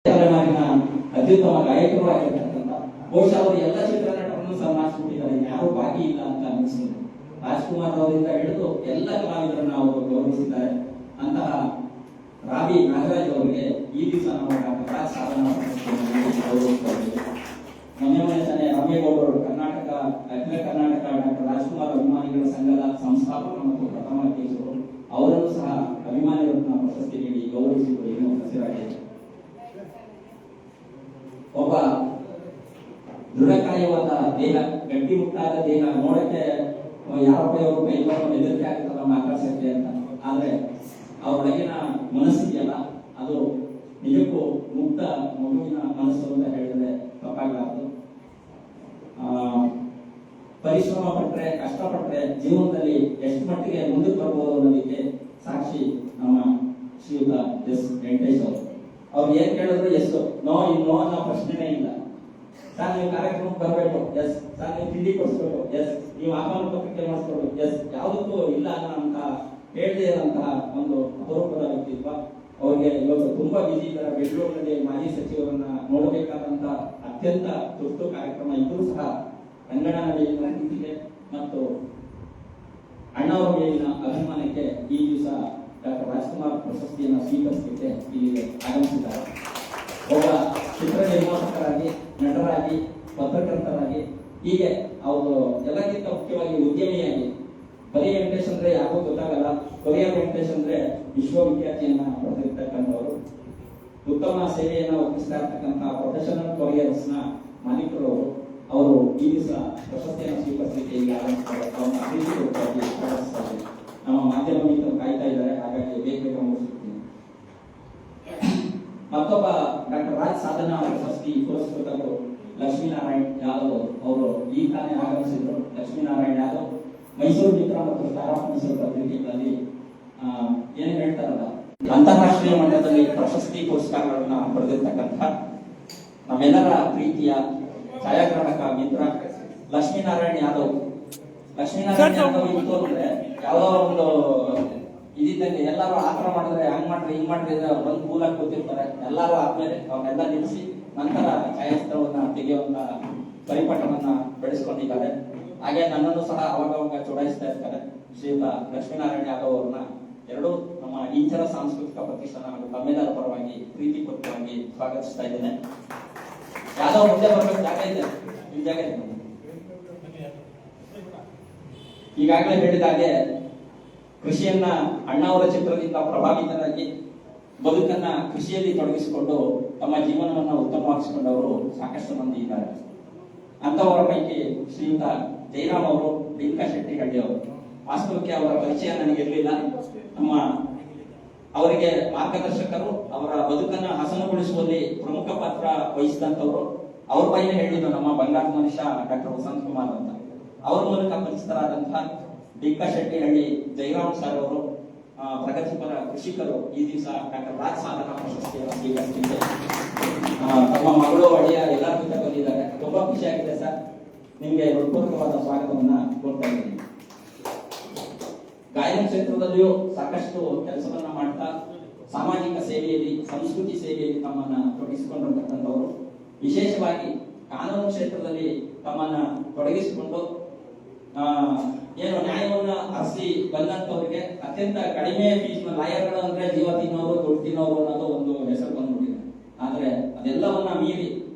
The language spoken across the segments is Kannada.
ತಲೆಮಾರಿನ ಅತ್ಯುತ್ತಮ ಗಾಯಕರು ಆಗಿರ್ತಕ್ಕಂಥ ಬಹುಶಃ ಅವರು ಎಲ್ಲ ಚಿತ್ರನಟರನ್ನು ಸನ್ಮಾನಿಸಿಬಿಟ್ಟಿದ್ದಾರೆ, ಯಾರು ಬಾಕಿ ಇಲ್ಲ ಅಂತ ಅನಿಸಿದ್ರು. ರಾಜ್ಕುಮಾರ್ ಅವರಿಂದ ಹಿಡಿದು ಎಲ್ಲ ಕಲಾವಿದರನ್ನು ಅವರು ಗೌರವಿಸಿದ್ದಾರೆ. ಅಂತಹ ರಾವಿ ನಾಗರಾಜ್ ಅವರಿಗೆ ಈ ದಿವಸ ನಾವು ಡಾಕ್ಟರ್ ಸಾಧನಾ ಮೊನ್ನೆ ತಾನೇ ರಾಮೇಗೌಡರು ಕರ್ನಾಟಕ ಅಖಿಲ ಕರ್ನಾಟಕ ಡಾಕ್ಟರ್ ರಾಜ್ಕುಮಾರ್ ಅಭಿಮಾನಿಗಳ ಸಂಘದ ಸಂಸ್ಥಾಪಕ ಮತ್ತು ಪ್ರಥಮ ಅಧ್ಯಕ್ಷರು, ಅವರನ್ನು ಸಹ ಅಭಿಮಾನಿಗಳನ್ನ ಪ್ರಶಸ್ತಿ ನೀಡಿ ಗೌರವಿಸಿರುವುದು ಹಸಿರಾಗಿದೆ. ಒಬ್ಬ ದೃಢಕಾಯವಾದ ದೇಹ, ಗಟ್ಟಿಮುಟ್ಟಾದ ದೇಹ ನೋಡಕ್ಕೆ ಯಾರೊಬ್ಬ ಎದುರಿಕೆ ಆಗುತ್ತಲ್ಲ ನಮ್ಮ ಆಕರ್ಷಕ್ಕೆ ಅಂತ, ಆದ್ರೆ ಅವರೊಳಗಿನ ಮನಸ್ಸಿದೆಯಲ್ಲ ಅದು ನಿಜಕ್ಕೂ ಮುಕ್ತ ಮಗುವಿನ ಮನಸ್ಸು ಅಂತ ಹೇಳಿದ್ರೆ ತಪ್ಪಾಗಲಾರದು. ಪರಿಶ್ರಮ ಪಟ್ಟರೆ, ಕಷ್ಟಪಟ್ಟರೆ ಜೀವನದಲ್ಲಿ ಎಷ್ಟು ಮಟ್ಟಿಗೆ ಮುಂದಕ್ಕೆ ಬರ್ಬೋದು ಅನ್ನೋದಕ್ಕೆ ಸಾಕ್ಷಿ ನಮ್ಮ ಶ್ರೀಯುತ ಎಸ್ ವೆಂಕಟೇಶ್ ಅವರು. ಅವ್ರು ಏನ್ ಕೇಳಿದ್ರು ಎಸ್, ನೋ ಅನ್ನೋ ಪ್ರಶ್ನೆನೇ ಇಲ್ಲ. ಸರ್ ನೀವು ಕಾರ್ಯಕ್ರಮಕ್ಕೆ ಬರಬೇಕು, ಎಸ್. ಸರ್ ನೀವು ತಿಂಡಿ ಕೊಡಿಸ್ಬೇಕು, ಎಸ್. ನೀವು ಆಹ್ವಾನ ಪತ್ರಿಕೆ ಮಾಡಿಸ್ಕೊಡ್ಬೇಕು, ಎಸ್. ಯಾವುದಕ್ಕೂ ಇಲ್ಲ ಅನ್ನೋಂತ ಹೇಳದೇ ಇರೋಂತಹ ಒಂದು ಅಪರೂಪದ ವ್ಯಕ್ತಿತ್ವ ಅವ್ರಿಗೆ. ಇವತ್ತು ತುಂಬಾ ಬಿಸಿ ಇದ್ದಾರೆ, ಬೆಂಗಳೂರಿನಲ್ಲಿ ಮಾಜಿ ಸಚಿವರನ್ನ ನೋಡಬೇಕಾದಂತ ಅತ್ಯಂತ ತುರ್ತು ಕಾರ್ಯಕ್ರಮ ಇದ್ರೂ ಸಹ ಕನ್ನಡ ಮೇಲಿನ ಪ್ರೀತಿಗೆ ಮತ್ತು ಅಣ್ಣವರ ಮೇಲಿನ ಅಭಿಮಾನಕ್ಕೆ ಈ ದಿವಸ ಡಾಕ್ಟರ್ ರಾಜ್ಕುಮಾರ್ ಪ್ರಶಸ್ತಿಯನ್ನು ಸ್ವೀಕರಿಸಲಿಕ್ಕೆ ಇಲ್ಲಿಗೆ ಆಗಮಿಸಿದ್ದಾರೆ. ಒಬ್ಬ ಚಿತ್ರ ನಿರ್ಮಾಪಕರಾಗಿ, ನಟರಾಗಿ, ಪತ್ರಕರ್ತರಾಗಿ, ಹೀಗೆ ಅವರು ಎಲ್ಲಕ್ಕಿಂತ ಮುಖ್ಯವಾಗಿ ಉದ್ಯಮಿಯಾಗಿ, ಬರೀ ವೆಂಕಟೇಶ್ ಅಂದ್ರೆ ಯಾರಿಗೂ ಗೊತ್ತಾಗಲ್ಲ, ಕೊರಿಯಾ ವೆಂಕಟೇಶ್ ಅಂದ್ರೆ ವಿಶ್ವವಿಖ್ಯಾತಿಯನ್ನ ಪಡೆದಿರ್ತಕ್ಕಂಥವರು, ಉತ್ತಮ ಸೇವೆಯನ್ನ ಒದಗಿಸ್ತಾ ಇರ್ತಕ್ಕಂತಹ ಪ್ರೊಫೆಷನಲ್ ಕೊರಿಯರ್ಸ್ ನ ಮಾಲೀಕರು ಅವರು ಈ ದಿವಸ ಪ್ರಶಸ್ತಿಯನ್ನು ಸ್ವೀಕರಿಸಲಿಕ್ಕೆ ಈಗ ನಮ್ಮ ಮಾಧ್ಯಮ ಮಿತ್ರರು ಕಾಯ್ತಾ ಇದ್ದಾರೆ, ಹಾಗಾಗಿ ಬೇಗ ಮುಗಿಸುತ್ತೀನಿ. ಮತ್ತೊಬ್ಬ ಡಾಕ್ಟರ್ ರಾಜ್ ಸಾಧನಾ ಪ್ರಶಸ್ತಿ ಪುರಸ್ಕೃತರು ಲಕ್ಷ್ಮೀನಾರಾಯಣ್ ಯಾದವ್ ಅವರು ಈ ತಾನೇ ಆಗಮಿಸಿದ್ರು. ಲಕ್ಷ್ಮೀನಾರಾಯಣ್ ಯಾದವ್ ಮೈಸೂರು ಮಿತ್ರ ಮತ್ತು ತಾರಾ ಮೈಸೂರು ಪತ್ರಿಕೆಗಳಲ್ಲಿ ಏನ್ ಹೇಳ್ತಾರಲ್ಲ, ಅಂತಾರಾಷ್ಟ್ರೀಯ ಮಟ್ಟದಲ್ಲಿ ಪ್ರಶಸ್ತಿ ಪುರಸ್ಕಾರಗಳನ್ನ ಪಡೆದಿರ್ತಕ್ಕಂಥ ನಮ್ಮೆಲ್ಲರ ಪ್ರೀತಿಯ ಛಾಯಾಗ್ರಾಹಕ ಮಿತ್ರ ಲಕ್ಷ್ಮೀನಾರಾಯಣ್ ಯಾದವ್. ಲಕ್ಷ್ಮೀನಾರಾಯಣ್ ಯಾದವ್ ಇತ್ತು ಅಂದ್ರೆ ಯಾವ್ದೋ ಒಂದು ಇದಿದ್ದಂಗೆ ಎಲ್ಲಾರು ಆತರ ಮಾಡಿದ್ರೆ, ಹಂಗ್ ಮಾಡ್ರಿ ಹಿಂಗ್ ಮಾಡ್ರಿ ಬಂದು ಕೂಲಾಗಿ ಕೂತಿರ್ತಾರೆ. ಎಲ್ಲಾರು ಆದ್ಮೇಲೆ ಅವನ್ನೆಲ್ಲ ನಿಲ್ಲಿಸಿ ನಂತರ ಛಾಯಾಚಿತ್ರವನ್ನ ತೆಗೆಯುವಂತ ಪರಿಪಾಠವನ್ನ ಬೆಳೆಸ್ಕೊಂಡಿದ್ದಾರೆ. ಹಾಗೆ ನನ್ನನ್ನು ಸಹ ಅವಾಗ ಚುಡಾಯಿಸ್ತಾ ಇರ್ತಾರೆ. ಶ್ರೀಯುತ ಲಕ್ಷ್ಮೀನಾರಾಯಣ್ ಯಾದವ್ ಅವ್ರನ್ನ ಎರಡೂ ನಮ್ಮ ಈಚರ ಸಾಂಸ್ಕೃತಿಕ ಪ್ರತಿಷ್ಠಾನ ಹಾಗೂ ತಮ್ಮೆಲ್ಲರ ಪರವಾಗಿ ಪ್ರೀತಿಪೂರ್ವಕವಾಗಿ ಸ್ವಾಗತಿಸ್ತಾ ಇದ್ದೇನೆ. ಯಾದವ್ ಮುಂದೆ ಬರ್ಬೇಕು, ಜಾಗ ಇದೆ, ಈ ಜಾಗ ಇದೆ. ಈಗಾಗಲೇ ಹೇಳಿದಾಗೆ ಕೃಷಿಯನ್ನ ಅಣ್ಣವರ ಚಿತ್ರದಿಂದ ಪ್ರಭಾವಿತರಾಗಿ ಬದುಕನ್ನ ಕೃಷಿಯಲ್ಲಿ ತೊಡಗಿಸಿಕೊಂಡು ತಮ್ಮ ಜೀವನವನ್ನ ಉತ್ತಮವಾಗಿಸಿಕೊಂಡವರು ಸಾಕಷ್ಟು ಮಂದಿ ಇದ್ದಾರೆ. ಅಂತವರ ಪೈಕಿ ಶ್ರೀಯುತ ಜಯರಾಮ್ ಅವರು, ಡಿಂಕಾ ಶೆಟ್ಟಿ ಹಳ್ಳಿ ಅವರು. ವಾಸ್ತವಕ್ಕೆ ಅವರ ಪರಿಚಯ ನನಗಿರಲಿಲ್ಲ. ನಮ್ಮ ಅವರಿಗೆ ಮಾರ್ಗದರ್ಶಕರು, ಅವರ ಬದುಕನ್ನ ಹಸನುಗೊಳಿಸುವಲ್ಲಿ ಪ್ರಮುಖ ಪಾತ್ರ ವಹಿಸಿದಂತವರು. ಅವ್ರ ಬೈನೆ ಹೇಳಿದ್ರು ನಮ್ಮ ಬಂಗಾರ ಮನುಷ್ಯ ಡಾಕ್ಟರ್ ವಸಂತ್ ಕುಮಾರ್ ಅಂತ. ಅವರ ಮೂಲಕ ಪರಿಚಿತರಾದಂತಹ ಡಿಂಕಾ ಶೆಟ್ಟಿ ಹಳ್ಳಿ ಜಯರಾಮ್ ಸರ್ ಅವರು ಪ್ರಗತಿಪರ ಕೃಷಿಕರು ಈ ದಿವಸ ಡಾಕ್ಟರ್ ರಾಜ್ ಸಾಧನಾ ಪ್ರಶಸ್ತಿಯನ್ನು ಸ್ವೀಕರಿಸಿದ್ದಾರೆ. ತಮ್ಮ ಮಗಳು ಅಳಿಯ ಎಲ್ಲರ ಜೊತೆ ಬಂದಿದ್ದಾರೆ. ತುಂಬಾ ಖುಷಿಯಾಗಿದೆ ಸರ್, ನಿಮ್ಗೆ ಹೃತ್ಪೂರ್ವಕವಾದ ಸ್ವಾಗತವನ್ನ ಕೊಡ್ತಾ ಇದ್ದೀನಿ. ಗಾಯನ ಕ್ಷೇತ್ರದಲ್ಲಿಯೂ ಸಾಕಷ್ಟು ಕೆಲಸವನ್ನ ಮಾಡ್ತಾ ಸಾಮಾಜಿಕ ಸೇವೆಯಲ್ಲಿ, ಸಂಸ್ಕೃತಿ ಸೇವೆಯಲ್ಲಿ ತಮ್ಮನ್ನ ತೊಡಗಿಸಿಕೊಂಡಿರ್ತಕ್ಕಂಥವರು. ವಿಶೇಷವಾಗಿ ಕಾನೂನು ಕ್ಷೇತ್ರದಲ್ಲಿ ತಮ್ಮನ್ನ ತೊಡಗಿಸಿಕೊಂಡು ಏನು ನ್ಯಾಯವನ್ನ ಅರಸಿ ಬಂದಂತವರಿಗೆ ಅತ್ಯಂತ ಕಡಿಮೆ ಫೀಸ್, ಲಾಯರ್ಗಳು ಅಂದ್ರೆ ಜೀವ ತಿನ್ನೋರು, ದುಡ್ಡು ತಿನ್ನೋರು ಅನ್ನೋದು ಒಂದು ಹೆಸರು ಬಂದ್ಬಿಟ್ಟಿದೆ. ಆದ್ರೆ ಅದೆಲ್ಲವನ್ನ ಮೀರಿ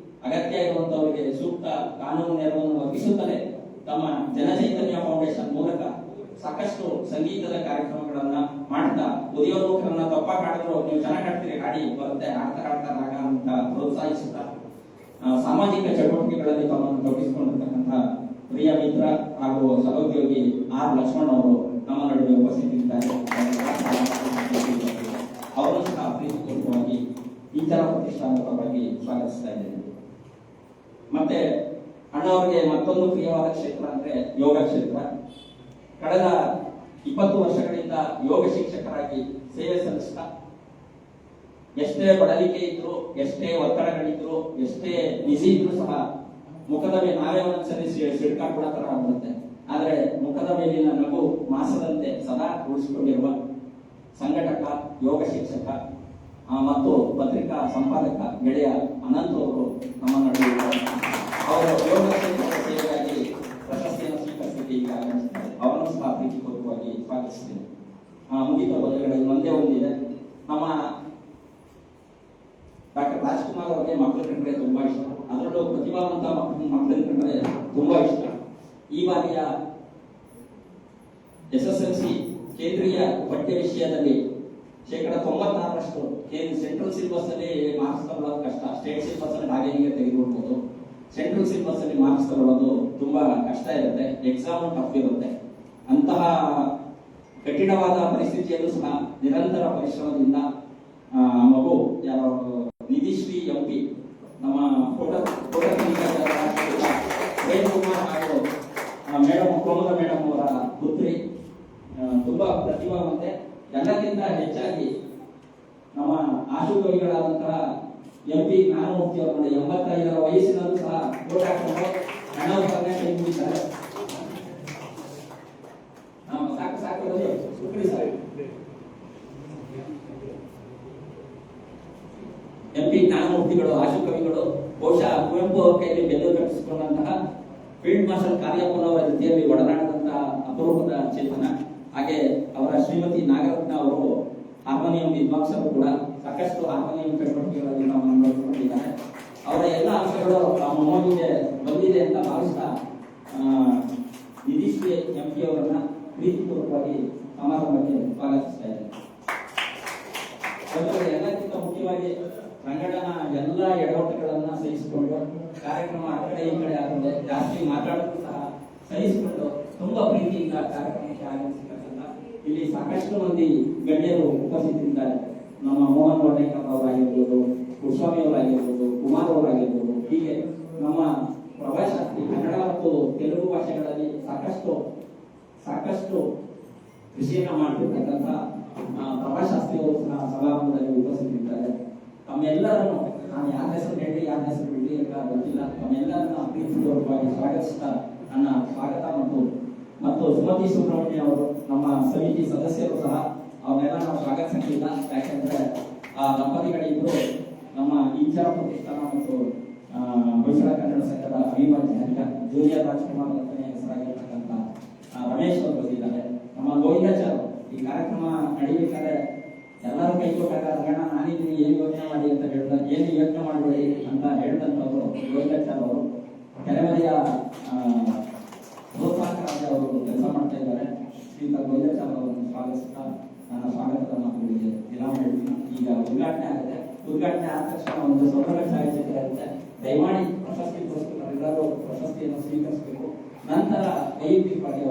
ಅಗತ್ಯ ಇರುವಂತವರಿಗೆ ಸೂಕ್ತ ಕಾನೂನು ನೆರವನ್ನು ಒದಗಿಸುತ್ತದೆ ತಮ್ಮ ಜನಚೈತನ್ಯ ಫೌಂಡೇಶನ್ ಮೂಲಕ ಸಾಕಷ್ಟು ಸಂಗೀತದ ಕಾರ್ಯಕ್ರಮಗಳನ್ನ ಮಾಡ್ತಾ, ಉದಯೋನ್ಮುಖರನ್ನ ತಪ್ಪಾಗಿ ಹಾಡಿದ್ರು ನೀವು ಚೆನ್ನಾಗಿ ಹಾಡ್ತೀರಿ, ಹಾಡಿ ಬರುತ್ತೆ, ಹಾಡ್ತಾ ರಾಗ ಅಂತ ಪ್ರೋತ್ಸಾಹಿಸುತ್ತಾ ಸಾಮಾಜಿಕ ಚಟುವಟಿಕೆಗಳಲ್ಲಿ ತಮ್ಮನ್ನು ತೊಡಗಿಸಿಕೊಂಡಿರ್ತಕ್ಕಂಥ ಪ್ರಿಯ ಮಿತ್ರ ಹಾಗೂ ಸಹೋದ್ಯೋಗಿ ಆರ್ ಲಕ್ಷ್ಮಣ್ ಅವರು ನಮ್ಮ ನಡುವೆ ಉಪಸ್ಥಿತಿದ್ದಾರೆ. ಅವರನ್ನು ಸಹ ಪ್ರೀತಿಪೂರ್ವಕವಾಗಿ ಈಚರ ಪ್ರತಿಷ್ಠಾನದ ಪರವಾಗಿ ಸ್ವಾಗತಿಸ್ತಾ ಇದ್ದೇನೆ. ಮತ್ತೆ ಅಣ್ಣವರಿಗೆ ಮತ್ತೊಂದು ಪ್ರಿಯವಾದ ಕ್ಷೇತ್ರ ಅಂದ್ರೆ ಯೋಗ ಕ್ಷೇತ್ರ. ಕಳೆದ 20 ವರ್ಷಗಳಿಂದ ಯೋಗ ಶಿಕ್ಷಕರಾಗಿ ಸೇವೆ ಸಲ್ಲಿಸ್ತಾ, ಎಷ್ಟೇ ಬಳಲಿಕೆ ಇದ್ರು, ಎಷ್ಟೇ ಒತ್ತಡಗಳಿದ್ರು, ಎಷ್ಟೇ ನಿಜಿ ಇದ್ರು ಸಹ ಮುಖದ ಮೇಲೆ ನಾವೇ ಒಂದ್ಸರಿ ಸಿಡ್ಕಾಡ್ಬಿಡೋ ತರ ಆಗ್ಬಿಡುತ್ತೆ. ಆದ್ರೆ ಮುಖದ ಮೇಲಿನ ನಗು ಮಾಸದಂತೆ ಸದಾ ಉಳಿಸಿಕೊಂಡಿರುವ ಸಂಘಟಕ, ಯೋಗ ಶಿಕ್ಷಕ, ಮತ್ತು ಪತ್ರಿಕಾ ಸಂಪಾದಕ ಗೆಳೆಯ ಅನಂತ್ ಅವರು ನಮ್ಮ ನಡುವೆ ಇದ್ದಾರೆ. ಅವರು ಯೋಗ ಕ್ಷೇತ್ರದ ಸೇವೆಯಾಗಿ ಪ್ರಶಸ್ತಿಯನ್ನು ಸ್ವೀಕರಿಸಲಿಕ್ಕೆ ಈಗ ಆಗಮಿಸಿದ್ದಾರೆ. ಅವರನ್ನು ಸಹ ಪ್ರೀತಿಪೂರ್ವಕವಾಗಿ ಸ್ವಾಗತಿಸಿದ್ದೇನೆ. ಮುಗಿದ ಒಳಗಡೆ ಒಂದೇ ಒಂದಿದೆ. ನಮ್ಮ ಡಾಕ್ಟರ್ ರಾಜ್ಕುಮಾರ್ ಅವರಿಗೆ ಮಕ್ಕಳು ಕಂಡ್ರೆ ತುಂಬಾ ಇಷ್ಟ. ಅದರಲ್ಲೂ ಪ್ರತಿಭಾವಂತ ಮಕ್ಕಳನ್ನ ಕಂಡ್ರೆ ತುಂಬಾ ಇಷ್ಟ. ಈ ಬಾರಿಯ SSLC ಕೇಂದ್ರೀಯ ಪಠ್ಯ ವಿಷಯದಲ್ಲಿ 96% ಸೆಂಟ್ರಲ್ ಸಿಲೆಬಸ್ ಅಲ್ಲಿ ಮಾರ್ಕ್ಸ್ ತಗೊಳ್ಳೋದು ಕಷ್ಟ. ಸ್ಟೇಟ್ ಸಿಲೆಬಸ್ ಅಲ್ಲಿ ಹಾಗೆ ಹೀಗೆ ತೆಗೆದುಕೊಳ್ಬಹುದು. ಸೆಂಟ್ರಲ್ ಸಿಲೆಬಸ್ ಅಲ್ಲಿ ಮಾರ್ಕ್ಸ್ ತಗೊಳ್ಳೋದು ತುಂಬಾ ಕಷ್ಟ ಇರುತ್ತೆ. ಎಕ್ಸಾಮ್ ಟಫ್ ಇರುತ್ತೆ. ಅಂತಹ ಕಠಿಣವಾದ ಪರಿಸ್ಥಿತಿಯಲ್ಲೂ ಸಹ ನಿರಂತರ ಪರಿಶ್ರಮದಿಂದ ಮಗು ಯಾರೋ ನಿಧಿಶ್ರೀ MP ನಮ್ಮ ಪ್ರೇಮ್ ಕುಮಾರ್ ಹಾಗೂ ಮೇಡಮ್ ಕೋಮಲ ಮೇಡಮ್ ಅವರ ಪುತ್ರಿ ತುಂಬಾ ಪ್ರತಿಭಾವಂತೆ. ಎಲ್ಲಕ್ಕಿಂತ ಹೆಚ್ಚಾಗಿ ನಮ್ಮ ಆಶುಕವಿಗಳಾದಂತಹ MP ಜ್ಞಾನಮೂರ್ತಿ ಅವರ 85ರ ವಯಸ್ಸಿನಲ್ಲೂ ಸಹ ಓಟ್ ಹಾಕೊಂಡು ಹಣವನ್ನ ಕೈ ಮುಗಿತಾರೆ. ಸಾಕು MP ಜ್ಞಾನಮೂರ್ತಿಗಳು, ಆಶುಕವಿಗಳು ಬಹುಶಃ ಕುವೆಂಪು ಅವರ ಕೈಯಲ್ಲಿ ಬೆನ್ನು ಕಟ್ಟಿಸಿಕೊಂಡಂತಹ ಫೀಲ್ಡ್ ಮಾರ್ಷಲ್ ಕಾರ್ಯಪ್ಪನ ಅವರ ಜೊತೆಯಲ್ಲಿ ಒಡನಾಡಿದಂತಹ ಅಪರೂಪದ ಚೇತನ. ಹಾಗೆ ಅವರ ಶ್ರೀಮತಿ ನಾಗರತ್ನ ಅವರು ಹಾರ್ಮೋನಿಯಂ ವಿದ್ವಾಂಸರು ಕೂಡ. ಸಾಕಷ್ಟು ಹಾರ್ಮೋನಿಯಂ ಚಟುವಟಿಕೆಗಳಲ್ಲಿ ನಾವು ನೋಡಿಕೊಂಡಿದ್ದಾರೆ. ಅವರ ಎಲ್ಲ ಅಂಶಗಳು ಮೊಮ್ಮಗಿಗೆ ಬಂದಿದೆ ಅಂತ ಭಾವಿಸ್ತಾ ನಿಧಿಶ್ರೀ MP ಅವರನ್ನ ಪ್ರೀತಿಪೂರ್ವಕವಾಗಿ ಸಮಾರಂಭಕ್ಕೆ ಸ್ವಾಗತಿಸ್ತಾ ಇದ್ದೇನೆ. ಎಲ್ಲಕ್ಕಿಂತ ಮುಖ್ಯವಾಗಿ ರಂಗಣ್ಣನ ಎಲ್ಲ ಎಡವಟ್ಟುಗಳನ್ನ ಸಹಿಸಿಕೊಂಡು ಕಾರ್ಯಕ್ರಮ ಆ ಕಡೆ ಈ ಕಡೆ ಆಗದೆ ಜಾಸ್ತಿ ಮಾತಾಡೋದು ಸಹ ಸಹಿಸಿಕೊಂಡು ತುಂಬಾ ಪ್ರೀತಿಯಿಂದ ಕಾರ್ಯಕ್ರಮಕ್ಕೆ ಆಗಮಿಸಿರ್ತಕ್ಕಂಥ ಇಲ್ಲಿ ಸಾಕಷ್ಟು ಮಂದಿ ಗಣ್ಯರು ಉಪಸ್ಥಿತರಿದ್ದಾರೆ. ನಮ್ಮ ಮೋಹನ್ ಗೋಟೇಕರ್ ಅವರಾಗಿರ್ಬೋದು, ಕುಸ್ವಾಮಿ ಅವರಾಗಿರ್ಬೋದು, ಕುಮಾರ್ ಅವರಾಗಿರ್ಬೋದು, ಹೀಗೆ ನಮ್ಮ ಪ್ರಭಾಶಾಸ್ತ್ರಿ ಕನ್ನಡ ಮತ್ತು ತೆಲುಗು ಭಾಷೆಗಳಲ್ಲಿ ಸಾಕಷ್ಟು ಕೃಷಿಯನ್ನ ಮಾಡ್ತಿರ್ತಕ್ಕಂಥ ಪ್ರಭಾಶಾಸ್ತ್ರಿ ಅವರು ಸಹ ಸಭಾಂಗಣದಲ್ಲಿ ಉಪಸ್ಥಿತರಿದ್ದಾರೆ. ತಮ್ಮೆಲ್ಲರನ್ನು ನಾನು ಯಾರ ಹೆಸರು ಹೇಳಿ ಯಾರ ಹೆಸರು ಬಿಡಲಿ ಅಂತ ಗೊತ್ತಿಲ್ಲ. ತಮ್ಮೆಲ್ಲರನ್ನ ಪ್ರೀತಿಪೂರ್ವಕವಾಗಿ ಸ್ವಾಗತಿಸ್ತಾ ನನ್ನ ಸ್ವಾಗತ ಮತ್ತು ಸುಮತಿ ಸುಬ್ರಹ್ಮಣ್ಯ ಅವರು ನಮ್ಮ ಸಮಿತಿ ಸದಸ್ಯರು ಸಹ ಅವನ್ನೆಲ್ಲ ನಾವು ಸ್ವಾಗತಿಸಲಿಲ್ಲ. ಯಾಕೆಂದ್ರೆ ಆ ದಂಪತಿಗಳಿದ್ರು ನಮ್ಮ ಈಚಾರ ಪ್ರತಿಷ್ಠಾನ ಮತ್ತು ಹೊಯ್ಸಳ ಕನ್ನಡ ಸಂಘದ ಅಭಿಮಾನಿ ಜೂನಿಯರ್ ರಾಜ್ಕುಮಾರ್ ಅಂತಲೇ ಹೆಸರಾಗಿರ್ತಕ್ಕಂಥ ರಮೇಶ್ ಅವರು ಬಂದಿದ್ದಾರೆ. ನಮ್ಮ ಗೋವಿಂದಾಚಾರ್ ಈ ಕಾರ್ಯಕ್ರಮ ನಡೀಬೇಕಾದ್ರೆ ಎಲ್ಲರೂ ಕೈ ಕೊಟ್ಟಾಗ ರಂಗಣ್ಣ ನಾನಿದ್ದೀನಿ ಏನು ಯೋಚನೆ ಮಾಡಿ ಅಂತ ಹೇಳಿದ, ಏನು ಯೋಚನೆ ಮಾಡಬೇಡಿ ಅಂತ ಹೇಳಿದಂಥವ್ರು ಗೋವಿಂದಾಚಾರ್ ಅವರು. ಕೆರೆಮನೆಯ ಪ್ರೋತ್ಸಾಹಕರಾಗಿ ಅವರು ಕೆಲಸ ಮಾಡ್ತಾ ಇದ್ದಾರೆ. ಶ್ರೀಯುತ ಗೋವಿಂದಾಚಾರ್ ಅವರನ್ನು ಸ್ವಾಗತಿಸ್ತಾ ನನ್ನ ಸ್ವಾಗತದ ಮಾತುಗಳಿಗೆ ವಿರಾಮ ಹೇಳ್ತೀನಿ. ಈಗ ಉದ್ಘಾಟನೆ ಆಗುತ್ತೆ. ಉದ್ಘಾಟನೆ ಆದ ತಕ್ಷಣ ಒಂದು ಸ್ವರ್ಣ ಛಾಯಾಚಿತ್ರ ಇರುತ್ತೆ. ದಯಮಾಡಿ ಪ್ರಶಸ್ತಿ ಪುರಸ್ಕೃತರೆಲ್ಲರೂ ಪ್ರಶಸ್ತಿಯನ್ನು ಸ್ವೀಕರಿಸಬೇಕು. ನಂತರ ವೈಯಕ್ತಿಕವಾಗಿ